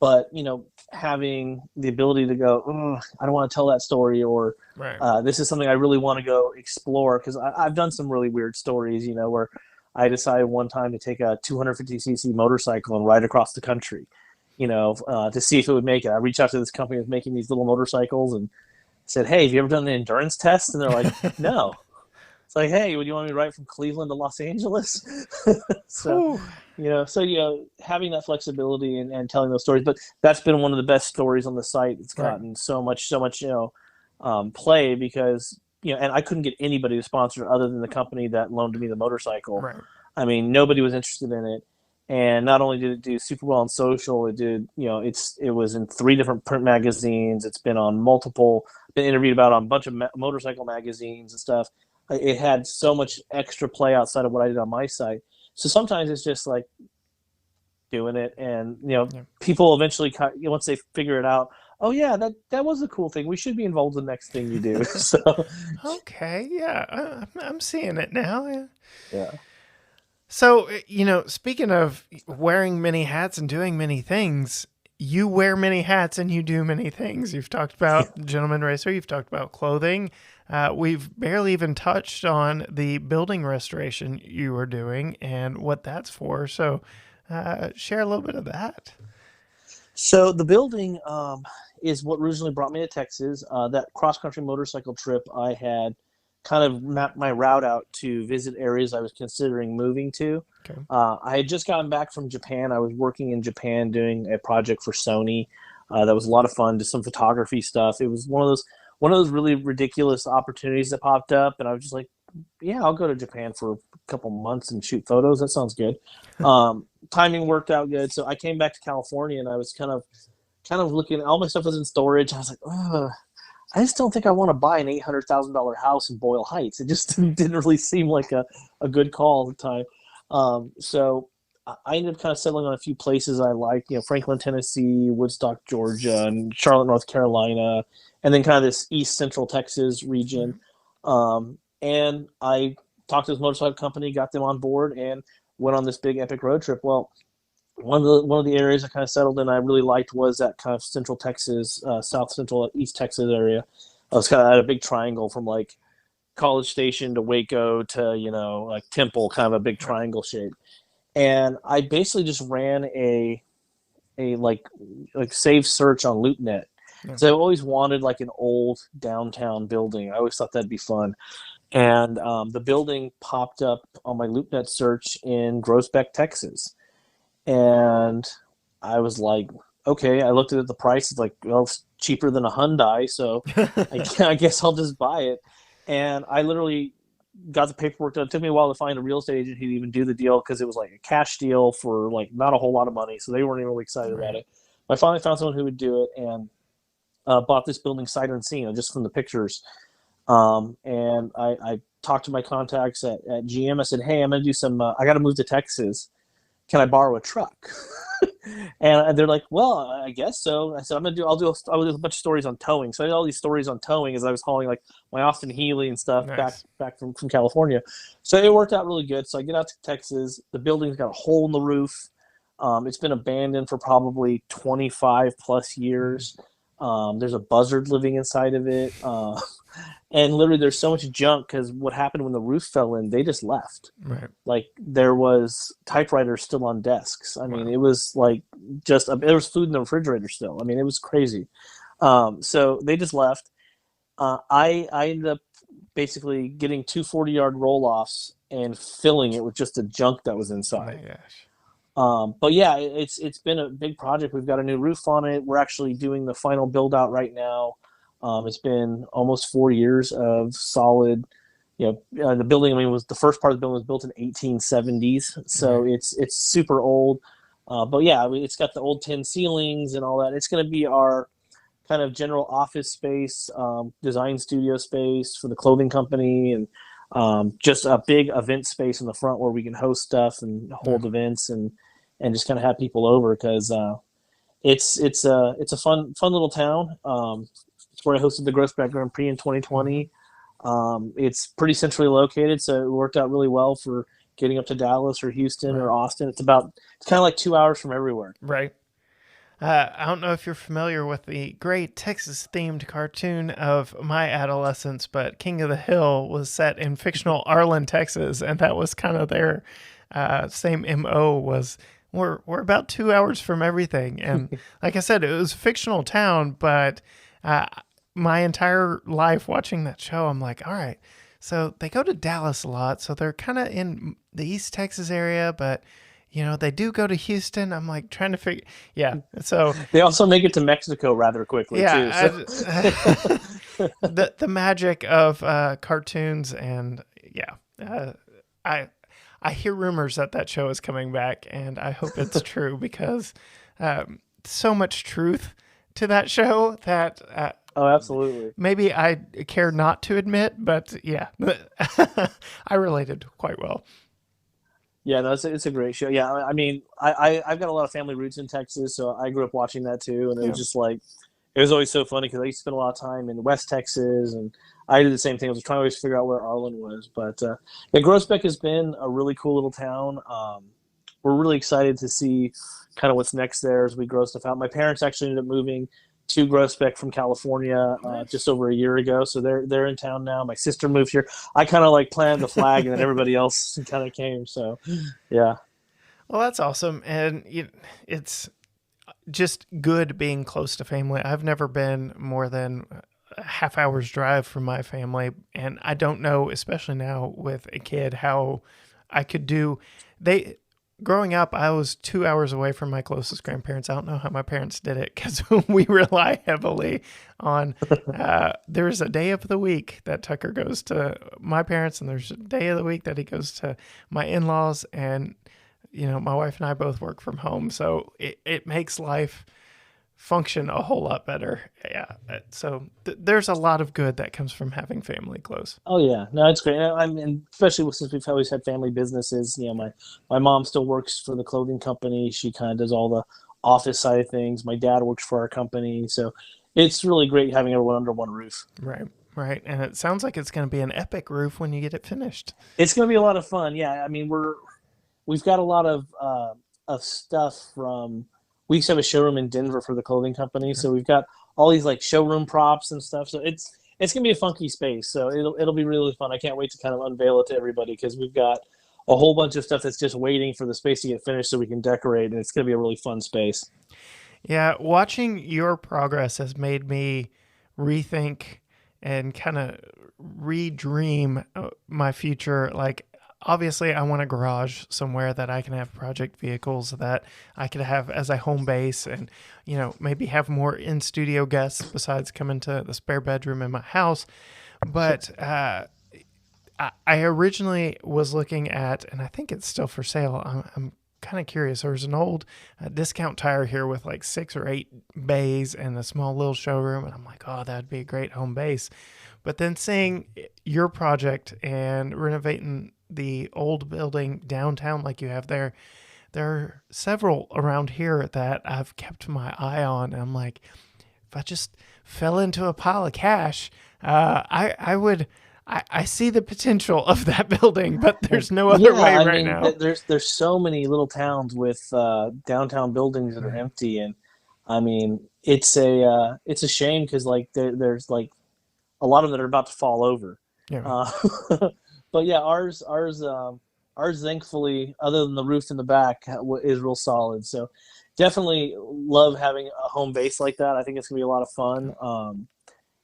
S2: but having the ability to go, I don't want to tell that story, or
S1: Right.
S2: this is something I really want to go explore, because I've done some really weird stories, where I decided one time to take a 250cc motorcycle and ride across the country, to see if it would make it. I reached out to this company that's making these little motorcycles and said, "Hey, have you ever done an endurance test?" And they're like, "No." It's like, "Hey, would you want me to ride from Cleveland to Los Angeles?" so,
S1: Whew.
S2: having that flexibility and telling those stories. But that's been one of the best stories on the site. It's
S1: Right.
S2: gotten so much, play, because and I couldn't get anybody to sponsor it other than the company that loaned me the motorcycle.
S1: Right.
S2: I mean, nobody was interested in it. And not only did it do super well on social, it did, it was in 3 different print magazines. It's been on multiple, been interviewed about on a bunch of motorcycle magazines and stuff. It had so much extra play outside of what I did on my site. So sometimes it's just like doing it, and
S1: Yeah.
S2: people eventually, once they figure it out, oh yeah, that was a cool thing. We should be involved in the next thing you do. So
S1: Okay. Yeah. I'm seeing it now. Yeah.
S2: yeah.
S1: So, speaking of wearing many hats and doing many things, you wear many hats and you do many things. You've talked about Gentleman Racer, you've talked about clothing. We've barely even touched on the building restoration you are doing and what that's for. So, share a little bit of that.
S2: So the building is what originally brought me to Texas. That cross country motorcycle trip, I had kind of mapped my route out to visit areas I was considering moving to.
S1: Okay.
S2: I had just gotten back from Japan. I was working in Japan doing a project for Sony. That was a lot of fun, just some photography stuff. It was one of those really ridiculous opportunities that popped up, and I was just like, yeah, I'll go to Japan for a couple months and shoot photos. That sounds good. Timing worked out good, so I came back to California, and I was kind of looking. All my stuff was in storage. I was like, ugh, I just don't think I want to buy an $800,000 house in Boyle Heights. It just didn't really seem like a good call at the time. So I ended up kind of settling on a few places I like, Franklin, Tennessee, Woodstock, Georgia, and Charlotte, North Carolina, and then kind of this East Central Texas region. And I talked to this motorcycle company, got them on board, and went on this big epic road trip. Well, one of the areas I kind of settled in I really liked was that kind of Central Texas, South Central East Texas area. I was kind of at a big triangle from like College Station to Waco to like Temple, kind of a big triangle shape. And I basically just ran a like save search on LoopNet.
S1: Yeah.
S2: So I always wanted like an old downtown building. I always thought that'd be fun. And the building popped up on my LoopNet search in Groesbeck, Texas. And I was like, okay. I looked at the price. It's like, well, it's cheaper than a Hyundai, so I guess I'll just buy it. And I literally got the paperwork done. It took me a while to find a real estate agent who'd even do the deal because it was like a cash deal for like not a whole lot of money, so they weren't even really excited about it. I finally found someone who would do it and bought this building sight unseen, just from the pictures. And I talked to my contacts at GM. I said, "Hey, I'm going to do some. I got to move to Texas. Can I borrow a truck?" And they're like, "Well, I guess so." I said, I'll do a bunch of stories on towing. So I did all these stories on towing as I was hauling like my Austin Healey and stuff back from California. So it worked out really good. So I get out to Texas. The building's got a hole in the roof. It's been abandoned for probably 25 plus years. There's a buzzard living inside of it. And literally there's so much junk because what happened when the roof fell in, they just left.
S1: Right.
S2: Like there was typewriters still on desks. I mean, it was like there was food in the refrigerator still. I mean, it was crazy. So they just left. I ended up basically getting two 40-yard roll-offs and filling it with just the junk that was inside.
S1: Oh my gosh.
S2: But yeah, it's been a big project. We've got a new roof on it. We're actually doing the final build out right now. It's been almost 4 years of solid. The building. I mean, was the first part of the building was built in 1870s, so it's super old. But yeah, I mean, it's got the old tin ceilings and all that. It's going to be our kind of general office space, design studio space for the clothing company, and just a big event space in the front where we can host stuff and hold events and just kind of have people over because it's a fun little town. It's where I hosted the Groesbeck Grand Prix in 2020. It's pretty centrally located, so it worked out really well for getting up to Dallas or Houston or Austin. It's kind of like 2 hours from everywhere.
S1: Right. I don't know if you're familiar with the great Texas-themed cartoon of my adolescence, but King of the Hill was set in fictional Arlen, Texas, and that was kind of their same MO was we're about 2 hours from everything. And like I said, it was a fictional town, but my entire life watching that show, I'm like, all right, so they go to Dallas a lot, so they're kind of in the East Texas area, but they do go to Houston. I'm like trying to figure. Yeah. So
S2: they also make it to Mexico rather quickly too. So.
S1: The magic of cartoons and I hear rumors that show is coming back, and I hope it's true because so much truth to that show that.
S2: Oh, absolutely.
S1: Maybe I care not to admit, but yeah, I related quite well.
S2: Yeah, no, it's a great show. Yeah, I've got a lot of family roots in Texas, so I grew up watching that too, and it was just like, it was always so funny because I used to spend a lot of time in West Texas, and I did the same thing. I was trying to always figure out where Arlen was. But yeah, Groesbeck has been a really cool little town. We're really excited to see kind of what's next there as we grow stuff out. My parents actually ended up moving to Groesbeck from California
S1: Nice.
S2: just over a year ago, so they're in town now. My sister moved here. I kind of like planted the flag, and then everybody else kind of came. So yeah.
S1: Well, that's awesome, and it's just good being close to family. I've never been more than a half hour's drive from my family, and I don't know, especially now with a kid, how I could do. They Growing up, I was 2 hours away from my closest grandparents. I don't know how my parents did it because we rely heavily on. There's a day of the week that Tucker goes to my parents, and there's a day of the week that he goes to my in-laws, and my wife and I both work from home, so it makes life function a whole lot better. Yeah. So there's a lot of good that comes from having family close.
S2: Oh yeah, no, it's great. I mean, especially since we've always had family businesses. My mom still works for the clothing company. She kind of does all the office side of things. My dad works for our company, so it's really great having everyone under one roof.
S1: Right. Right. And it sounds like it's going to be an epic roof when you get it finished.
S2: It's going to be a lot of fun. Yeah, I mean, we've got a lot of stuff from. We used to have a showroom in Denver for the clothing company, so we've got all these like showroom props and stuff. So it's gonna be a funky space. So it'll be really fun. I can't wait to kind of unveil it to everybody because we've got a whole bunch of stuff that's just waiting for the space to get finished so we can decorate, and it's gonna be a really fun space.
S1: Yeah. Watching your progress has made me rethink and kind of redream my future. Like, obviously, I want a garage somewhere that I can have project vehicles that I could have as a home base, and maybe have more in studio guests besides coming to the spare bedroom in my house. But I originally was looking at, and I think it's still for sale. I'm kind of curious. There's an old discount tire here with like 6 or 8 bays and a small little showroom, and I'm like, oh, that'd be a great home base. But then seeing your project and renovating the old building downtown like you have there are several around here that I've kept my eye on. And I'm like, if I just fell into a pile of cash, I would. I see the potential of that building, but there's no other
S2: Yeah,
S1: way
S2: I
S1: right
S2: mean,
S1: now.
S2: there's so many little towns with downtown buildings that are
S1: Right.
S2: empty, and I mean, it's a shame because like there's like a lot of them that are about to fall over.
S1: Yeah.
S2: Uh, but yeah, ours thankfully, other than the roof in the back, is real solid. So definitely love having a home base like that. I think it's gonna be a lot of fun.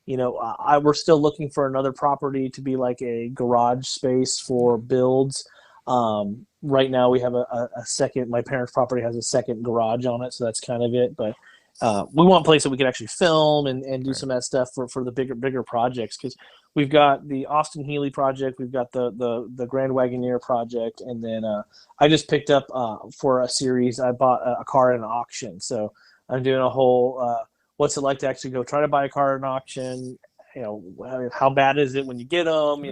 S2: We're still looking for another property to be like a garage space for builds. Right now we have a second. My parents' property has a second garage on it, so that's kind of it. But we want a place that we could actually film and do
S1: Right.
S2: some of that stuff for the bigger projects because we've got the Austin Healey project, we've got the Grand Wagoneer project, and then I just picked up for a series. I bought a car at an auction, so I'm doing a whole what's it like to actually go try to buy a car at an auction. How bad is it when you get them?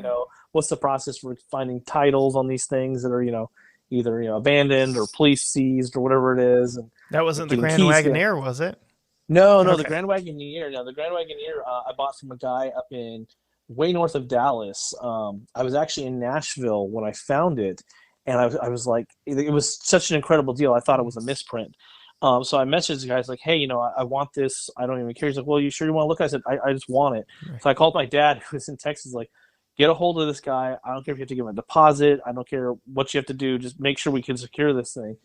S2: What's the process for finding titles on these things that are either abandoned or police seized or whatever it is, and
S1: That wasn't the
S2: getting
S1: Grand
S2: keys to.
S1: Wagoneer, was it?
S2: No, the
S1: Okay.
S2: Grand Wagoneer. Now, the Grand Wagoneer I bought from a guy up in way north of Dallas. I was actually in Nashville when I found it, and I was like, it was such an incredible deal. I thought it was a misprint. So I messaged the guy. I was like, hey, I want this. I don't even care. He's like, well, you sure you want to look? I said, I just want it.
S1: Right.
S2: So I called my dad, who was in Texas, like, get a hold of this guy. I don't care if you have to give him a deposit. I don't care what you have to do. Just make sure we can secure this thing.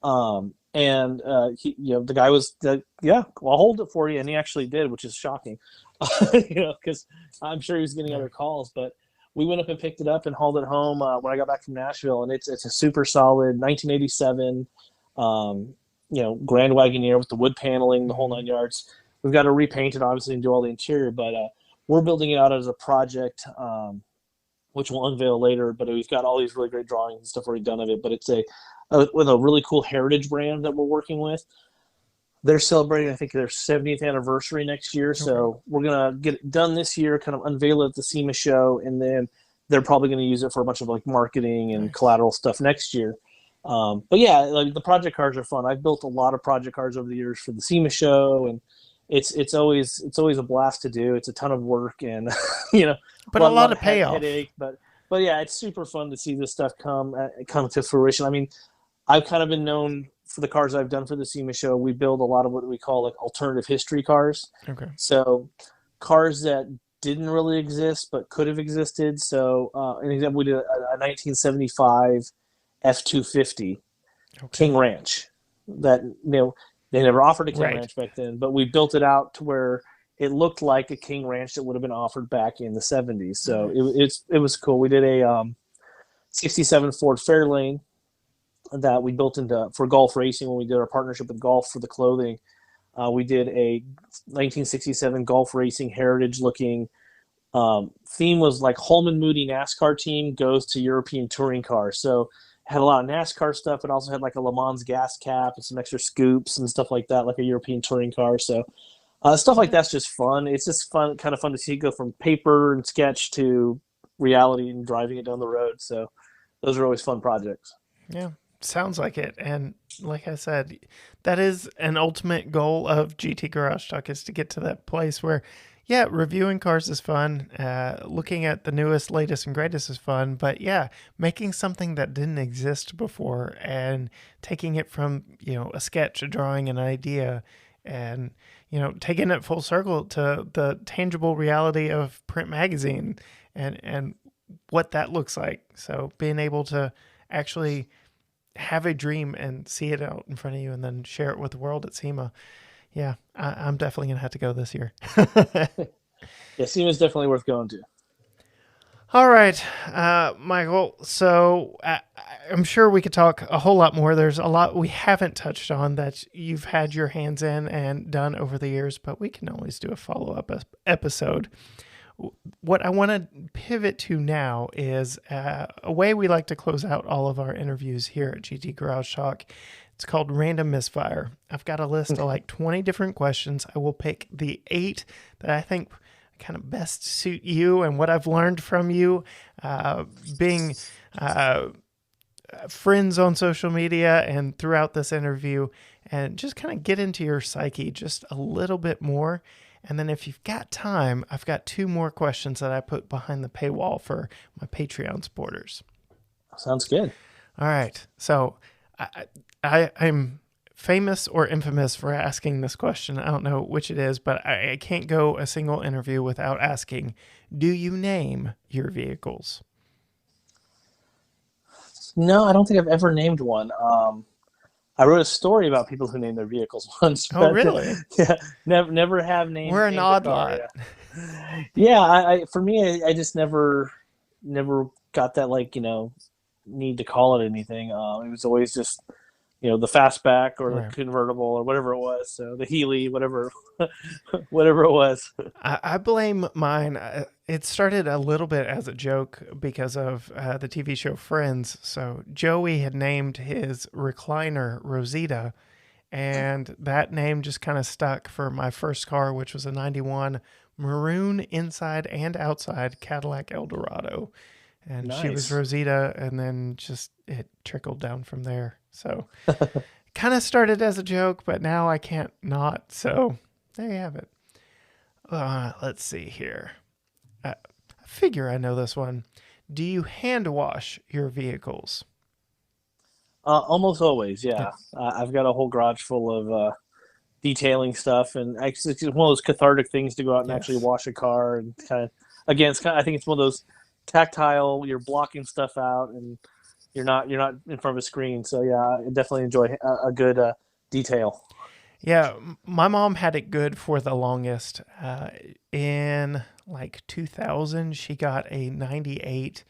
S2: And the guy was yeah, well, I'll hold it for you, and he actually did, which is shocking, because I'm sure he was getting
S1: Yeah.
S2: other calls. But we went up and picked it up and hauled it home when I got back from Nashville, and it's a super solid 1987, Grand Wagoneer with the wood paneling, the whole 9 yards. We've got to repaint it, obviously, and do all the interior, but we're building it out as a project. Which we'll unveil later, but we've got all these really great drawings and stuff already done of it. But it's with a really cool heritage brand that we're working with. They're celebrating, I think, their 70th anniversary next year.
S1: Okay.
S2: So we're going to get it done this year, kind of unveil it at the SEMA show, and then they're probably going to use it for a bunch of like marketing and
S1: Nice.
S2: collateral stuff next year. But yeah, like the project cars are fun. I've built a lot of project cars over the years for the SEMA show, and it's always a blast to do. It's a ton of work and
S1: But
S2: a
S1: a
S2: lot,
S1: lot
S2: lot of
S1: of payoff.
S2: headache, but yeah, it's super fun to see this stuff come to fruition. I mean, I've kind of been known for the cars I've done for the SEMA show. We build a lot of what we call like alternative history cars.
S1: Okay.
S2: So cars that didn't really exist but could have existed. So an example, we did a 1975 F-250
S1: Okay.
S2: King Ranch that they never offered a King
S1: Right.
S2: Ranch back then, but we built it out to where it looked like a King Ranch that would have been offered back in the 70s. So
S1: Nice.
S2: it was cool. We did a 67 Ford Fairlane that we built into for golf racing when we did our partnership with golf for the clothing. We did a 1967 golf racing heritage looking theme was like Holman Moody NASCAR team goes to European touring cars. So it had a lot of NASCAR stuff. It also had like a Le Mans gas cap and some extra scoops and stuff like that, like a European touring car. So stuff like that's just fun. It's just fun, kind of fun to see it go from paper and sketch to reality and driving it down the road. So those are always fun projects.
S1: Yeah, sounds like it. And like I said, that is an ultimate goal of GT Garage Talk is to get to that place where, yeah, reviewing cars is fun. Looking at the newest, latest, and greatest is fun. But yeah, making something that didn't exist before and taking it from, a sketch, a drawing, an idea, and, taking it full circle to the tangible reality of print magazine and what that looks like. So being able to actually have a dream and see it out in front of you and then share it with the world at SEMA. Yeah, I'm definitely going to have to go this year.
S2: Yeah, SEMA is definitely worth going to.
S1: All right, Michael. So I'm sure we could talk a whole lot more. There's a lot we haven't touched on that you've had your hands in and done over the years, but we can always do a follow up episode. What I want to pivot to now is a way we like to close out all of our interviews here at GT Garage Talk. It's called Random Misfire. I've got a list of like 20 different questions. I will pick the 8 that I think kind of best suit you and what I've learned from you, being friends on social media and throughout this interview, and just kind of get into your psyche just a little bit more. And then if you've got time, I've got 2 more questions that I put behind the paywall for my Patreon supporters.
S2: Sounds good.
S1: All right. So I'm famous or infamous for asking this question. I don't know which it is, but I can't go a single interview without asking, do you name your vehicles?
S2: No, I don't think I've ever named one. I wrote a story about people who name their vehicles once,
S1: Oh,
S2: but
S1: really?
S2: yeah, never have
S1: We're an
S2: named a
S1: odd
S2: car.
S1: lot.
S2: Yeah, for me, I just never got that need to call it anything. It was always just the fastback or the
S1: Right.
S2: convertible or whatever it was. So the Healy, whatever, whatever it was.
S1: I blame mine. It started a little bit as a joke because of the TV show Friends. So Joey had named his recliner Rosita, and that name just kind of stuck for my first car, which was a 91 maroon inside and outside Cadillac Eldorado. And she was
S2: Nice.
S1: Rosita, and then just it trickled down from there. So kind of started as a joke, but now I can't not. So there you have it. Let's see here. I figure I know this one. Do you hand wash your vehicles?
S2: Almost always, yeah. I've got a whole garage full of detailing stuff, and actually, it's one of those cathartic things to go out and actually
S1: Yes.
S2: wash a car and kind of. Again, it's kind of, I think it's one of those tactile. You're blocking stuff out, and you're not in front of a screen. So yeah, I definitely enjoy a good detail.
S1: Yeah, my mom had it good for the longest. In like 2000, she got a 98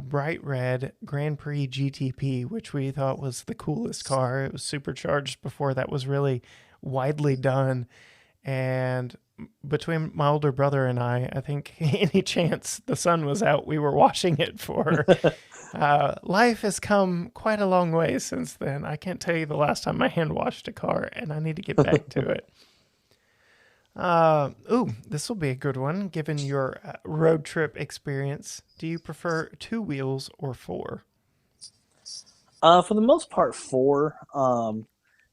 S1: bright red Grand Prix GTP, which we thought was the coolest car. It was supercharged before that was really widely done. And between my older brother and I think any chance the sun was out, we were washing it for. Life has come quite a long way since then. I can't tell you the last time I hand washed a car, and I need to get back to it. This will be a good one. Given your road trip experience, do you prefer 2 wheels or 4?
S2: For the most part, four.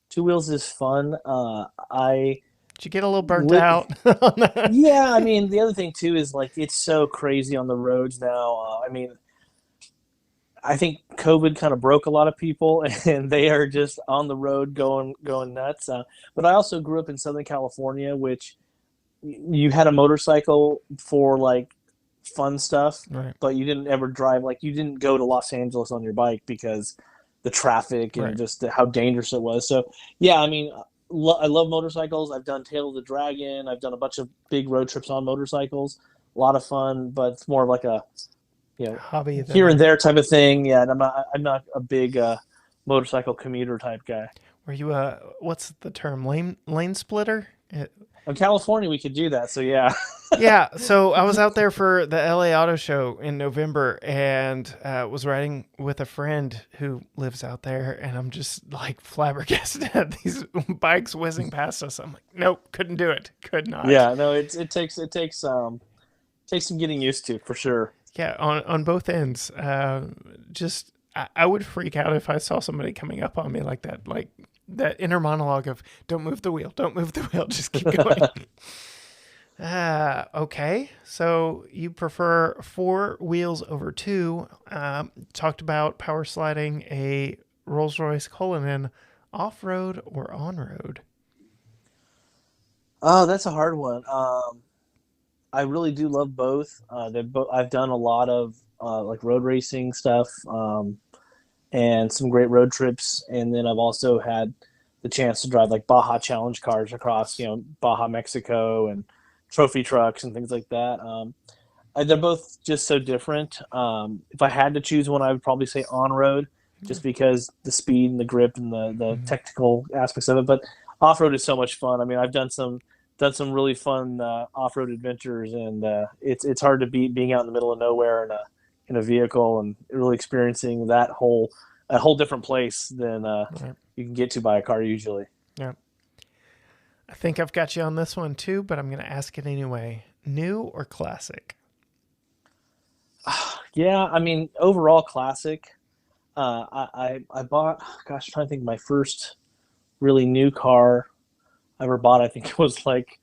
S2: Two wheels is fun. I
S1: Did you get a little burnt
S2: Lit-
S1: out on that?
S2: yeah, I mean, the other thing too is like it's so crazy on the roads now. I mean, I think COVID kind of broke a lot of people, and they are just on the road going nuts. But I also grew up in Southern California, which you had a motorcycle for like fun stuff,
S1: Right,
S2: but you didn't ever drive. Like you didn't go to Los Angeles on your bike because the traffic and
S1: right.
S2: just how dangerous it was. So yeah, I mean, I love motorcycles. I've done Tail of the Dragon. I've done a bunch of big road trips on motorcycles. A lot of fun, but it's more of like a
S1: Hobby than
S2: here and
S1: a.
S2: there type of thing. Yeah, and I'm not a big motorcycle commuter type guy.
S1: Were you what's the term? Lane splitter?
S2: In California, we could do that. So yeah,
S1: Yeah, so I was out there for the LA Auto Show in November and was riding with a friend who lives out there, and I'm just like flabbergasted at these bikes whizzing past us. I'm like, nope, couldn't do it, could not.
S2: yeah. No, it takes some getting used to for sure.
S1: Yeah, on both ends. Just I would freak out if I saw somebody coming up on me like that, like that inner monologue of "Don't move the wheel, don't move the wheel, just keep going." Okay. So you prefer four wheels over two. Talked about power sliding a Rolls Royce Cullinan off road or on road.
S2: Oh, that's a hard one. I really do love both. I've done a lot of like road racing stuff, and some great road trips. And then I've also had the chance to drive like Baja Challenge cars across, Baja, Mexico, and trophy trucks and things like that. They're both just so different. If I had to choose one, I would probably say on road, just because the speed and the grip and the
S1: Mhm.
S2: technical aspects of it. But off road is so much fun. I mean, I've done some really fun off road adventures, and it's hard to beat being out in the middle of nowhere in a vehicle and really experiencing that whole different place than
S1: Right.
S2: you can get to by a car usually.
S1: Yeah. I think I've got you on this one too, but I'm going to ask it anyway. New or classic?
S2: Yeah, I mean, overall classic. I bought, gosh, I'm trying to think, my first really new car I ever bought. I think it was like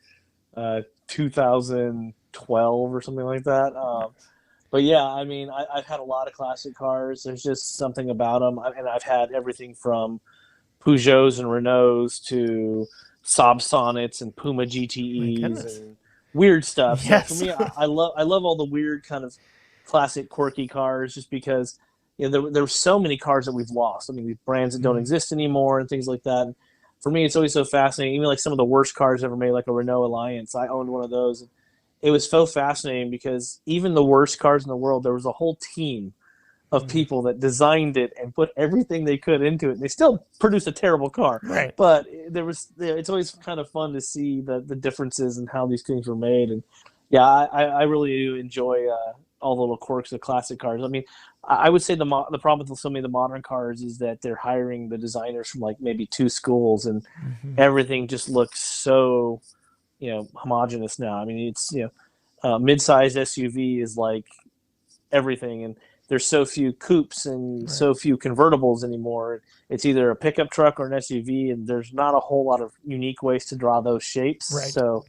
S2: 2012 or something like that. But yeah, I mean, I've had a lot of classic cars. There's just something about them, and I've had everything from Peugeots and Renaults to Saab Sonnets and Puma
S1: My
S2: GTEs
S1: goodness.
S2: and weird stuff. So for
S1: Yes.
S2: me, I love all the weird kind of classic quirky cars, just because there were so many cars that we've lost. I mean, these brands that don't
S1: Mhm.
S2: exist anymore and things like that. And for me, it's always so fascinating. Even like some of the worst cars ever made, like a Renault Alliance. I owned one of those. It was so fascinating because even the worst cars in the world, there was a whole team of
S1: Mhm.
S2: people that designed it and put everything they could into it. And they still produced a terrible car,
S1: Right.
S2: but it's always kind of fun to see the differences and how these things were made. And yeah, I really do enjoy all the little quirks of classic cars. I mean, I would say the problem with so many of the modern cars is that they're hiring the designers from like maybe two schools, and
S1: Hmm.
S2: everything just looks so homogenous now. I mean, it's mid-sized SUV is like everything, and there's so few coupes and
S1: Right.
S2: so few convertibles anymore. It's either a pickup truck or an SUV, and there's not a whole lot of unique ways to draw those shapes.
S1: Right.
S2: So,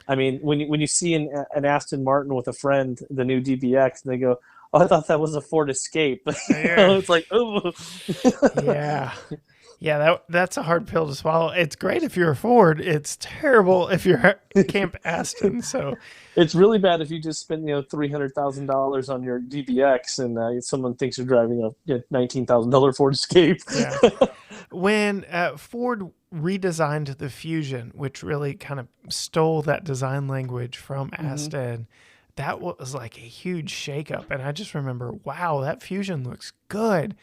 S2: I mean, when you see an Aston Martin with a friend, the new DBX, and they go, "Oh, I thought that was a Ford Escape,"
S1: Yeah.
S2: it's like, oh,
S1: Yeah. Yeah, that's a hard pill to swallow. It's great if you're a Ford. It's terrible if you're Camp Aston. So,
S2: it's really bad if you just spend $300,000 on your DBX and someone thinks you're driving a $19,000 Ford Escape.
S1: yeah. When Ford redesigned the Fusion, which really kind of stole that design language from
S2: Hmm.
S1: Aston, that was like a huge shakeup. And I just remember, wow, that Fusion looks good.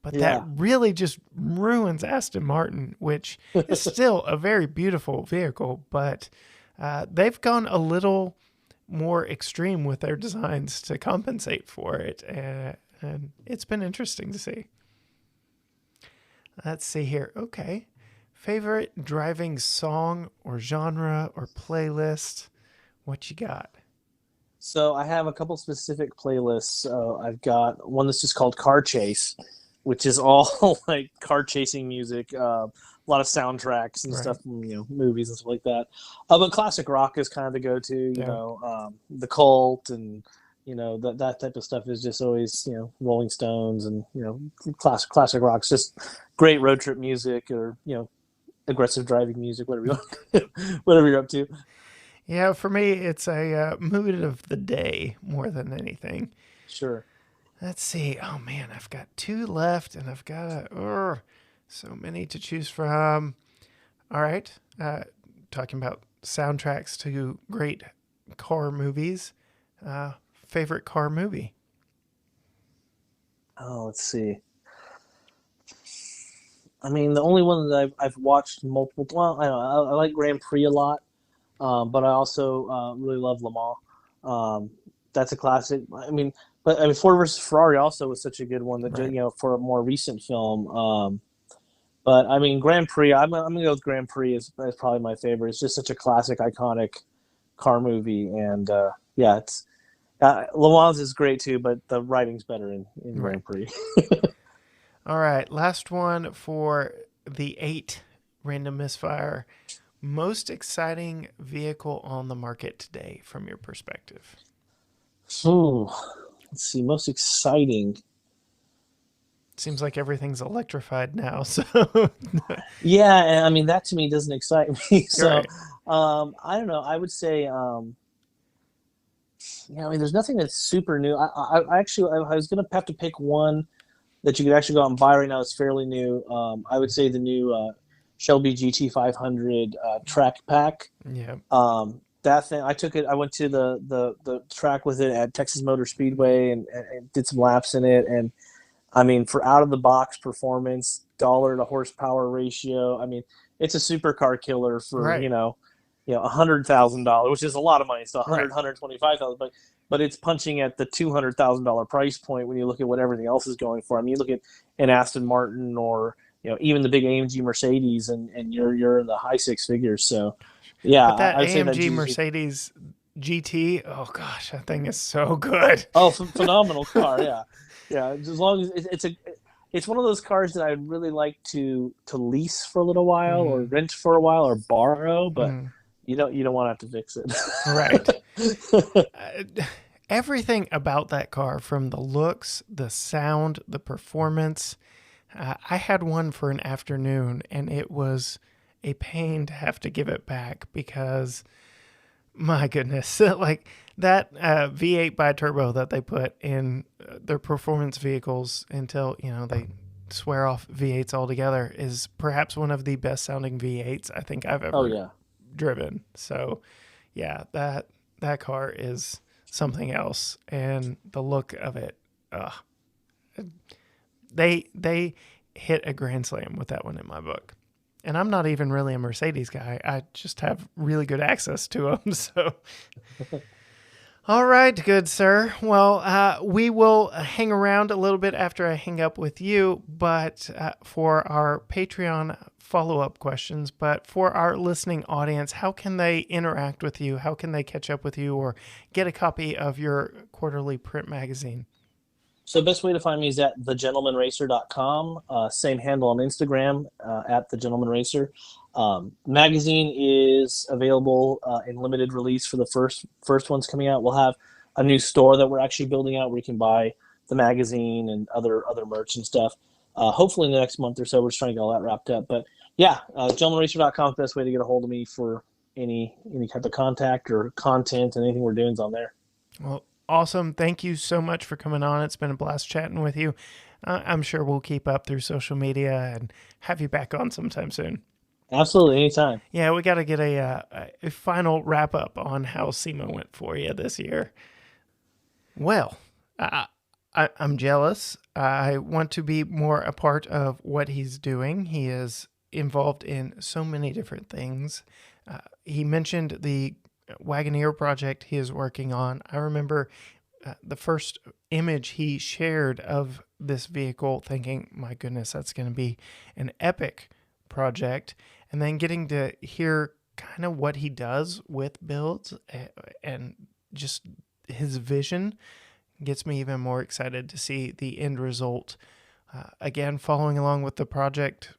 S1: But that
S2: Yeah.
S1: really just ruins Aston Martin, which is still a very beautiful vehicle. But they've gone a little more extreme with their designs to compensate for it. And it's been interesting to see. Let's see here. Okay. Favorite driving song or genre or playlist? What you got?
S2: So I have a couple specific playlists. I've got one that's just called Car Chase, which is all like car chasing music, a lot of soundtracks and
S1: Right.
S2: stuff from movies and stuff like that. But classic rock is kind of the go-to.
S1: Yeah.
S2: The Cult and that type of stuff is just always Rolling Stones and classic rock's just great road trip music or aggressive driving music, whatever you want, whatever you're up to.
S1: Yeah, for me, it's a mood of the day more than anything.
S2: Sure.
S1: Let's see. Oh man, I've got two left, and I've got so many to choose from. All right, talking about soundtracks to great car movies. Favorite car movie?
S2: Oh, let's see. I mean, the only one that I've watched multiple. Well, I don't know. I like Grand Prix a lot, but I also really love Le Mans. That's a classic. But Ford versus Ferrari also was such a good one that
S1: Right.
S2: for a more recent film. But I mean, Grand Prix. I'm gonna go with Grand Prix as probably my favorite. It's just such a classic, iconic car movie, and yeah, it's Le Mans is great too, but the writing's better in
S1: Right.
S2: Grand Prix.
S1: All right, last one for the 8 random misfire. Most exciting vehicle on the market today from your perspective?
S2: Ooh, let's see. Most exciting.
S1: Seems like everything's electrified now, so
S2: Yeah, and I mean that to me doesn't excite me.
S1: you're
S2: So,
S1: right.
S2: I don't know. I would say, I mean, there's nothing that's super new. I actually I was gonna have to pick one that you could actually go out and buy right now. It's fairly new. I would say the new Shelby GT500 track pack.
S1: Yeah.
S2: That thing, I took it. I went to the track with it at Texas Motor Speedway and did some laps in it. And I mean, for out of the box performance, dollar to horsepower ratio, I mean, it's a supercar killer for
S1: Right.
S2: $100,000, which is a lot of money. It's
S1: Right.
S2: 125,000, but it's punching at the $200,000 price point when you look at what everything else is going for. I mean, you look at an Aston Martin or even the big AMG Mercedes, and you're in the high six figures. So, yeah,
S1: But that
S2: I would say that
S1: AMG
S2: GT.
S1: Mercedes GT, oh gosh, that thing is so good.
S2: Oh, phenomenal car! Yeah, yeah. As long as it's one of those cars that I'd really like to lease for a little while or
S1: Mm,
S2: rent for a while or borrow, but
S1: mm,
S2: you don't want to have to fix
S1: right.
S2: it.
S1: Uh, Everything about that car, from the looks, the sound, the performance. I had one for an afternoon, and it was a pain to have to give it back because, my goodness, like that V8 bi-turbo that they put in their performance vehicles until they swear off V8s altogether is perhaps one of the best sounding V8s I think I've
S2: Oh
S1: ever
S2: yeah.
S1: driven. So, yeah, that car is something else, and the look of it, uh, they hit a grand slam with that one in my book. And I'm not even really a Mercedes guy. I just have really good access to them. So, all right, good sir. Well, we will hang around a little bit after I hang up with you, but for our Patreon follow-up questions. But for our listening audience, how can they interact with you? How can they catch up with you or get a copy of your quarterly print magazine?
S2: So best way to find me is at thegentlemanracer.com. Same handle on Instagram at thegentlemanracer. Magazine is available in limited release for the first ones coming out. We'll have a new store that we're actually building out where you can buy the magazine and other merch and stuff. Hopefully in the next month or so, we're just trying to get all that wrapped up. But yeah, gentlemanracer.com is the best way to get a hold of me for any type of contact or content, and anything we're doing is on there.
S1: Well, awesome. Thank you so much for coming on. It's been a blast chatting with you. I'm sure we'll keep up through social media and have you back on sometime soon.
S2: Absolutely, anytime.
S1: Yeah, we got to get a final wrap up on how SEMA went for you this year. Well, I'm jealous. I want to be more a part of what he's doing. He is involved in so many different things. He mentioned the Wagoneer project he is working on. I remember the first image he shared of this vehicle, thinking, my goodness, that's going to be an epic project. And then getting to hear kind of what he does with builds and just his vision gets me even more excited to see the end result again, following along with the project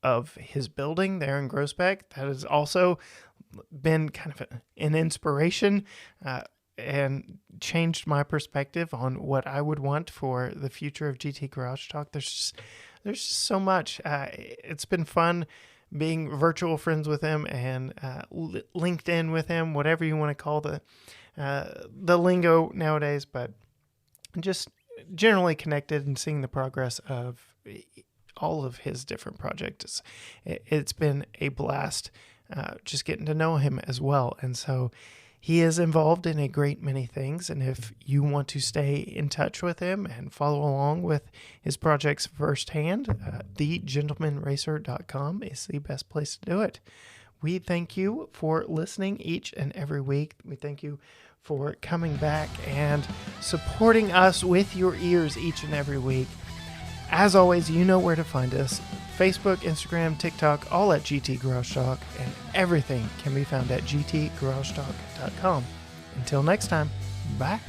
S1: of his building there in Groesbeck. That has also been kind of an inspiration and changed my perspective on what I would want for the future of GT Garage Talk. There's just so much. It's been fun being virtual friends with him and LinkedIn with him, whatever you want to call the lingo nowadays, but just generally connected and seeing the progress of all of his different projects. It's been a blast just getting to know him as well. And so he is involved in a great many things. And if you want to stay in touch with him and follow along with his projects firsthand, thegentlemanracer.com is the best place to do it. We thank you for listening each and every week. We thank you for coming back and supporting us with your ears each and every week. As always, you know where to find us. Facebook, Instagram, TikTok, all at GT Garage Talk, and everything can be found at gtgaragetalk.com. Until next time, bye.